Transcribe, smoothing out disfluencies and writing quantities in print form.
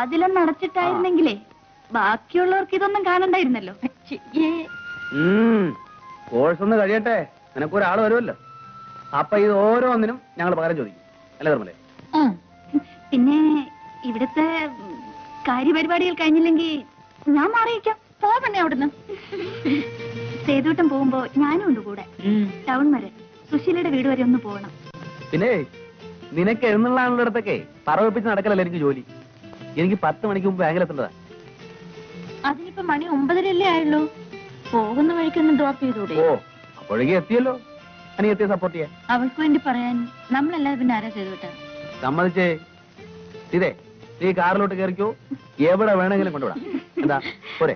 വാതിലൊന്ന് അടച്ചിട്ടായിരുന്നെങ്കിലേ ബാക്കിയുള്ളവർക്ക് ഇതൊന്നും കാണണ്ടായിരുന്നല്ലോ. കോഴ്സ് ഒന്ന് കഴിയട്ടെ, നിനക്കൊരാൾ വരുമല്ലോ. അപ്പൊ ഇത് ഓരോന്നിനും ഞങ്ങൾ പകരം ചോദിക്കും, അല്ലേ ധർമ്മലേ? പിന്നെ ഇവിടുത്തെ കാര്യപരിപാടികൾ കഴിഞ്ഞില്ലെങ്കിൽ ഞാൻ മാറിയിക്കാം. പോവണേ അവിടുന്ന്. സേതുട്ടം പോകുമ്പോ ഞാനും ഉണ്ട് കൂടെ. ടൗൺ വരെ, സുശീലയുടെ വീട് വരെ ഒന്ന് പോകണം. പിന്നെ നിനക്ക് എഴുന്നള്ളാനുള്ളിടത്തൊക്കെ പറവപ്പിച്ച് നടക്കലല്ല എനിക്ക് ജോലി. എനിക്ക് 10 മണിക്ക് മുമ്പ് ബാങ്കിലെത്തേണ്ടതാ. അതിനിപ്പോ മണി 9:30 ആയുള്ളൂ. പോകുന്ന വഴിക്കൊന്ന് ഡ്രോപ്പ് ചെയ്തൂടെ? ഓ, അപ്പോഴേക്കും എത്തിയല്ലോ. അനിയത്തിയെ സപ്പോർട്ട് ചെയ്യാൻ അവൾക്ക് വേണ്ടി പറയാൻ നമ്മളല്ലാതെ പിന്നെ ആരാ ചെയ്തോട്ടെ? സമ്മതിച്ചേ. ഇതേ നീ കാറിലോട്ട് കയറിക്കോ, എവിടെ വേണമെങ്കിലും കൊണ്ടുവിടാം. എന്താ പോരെ?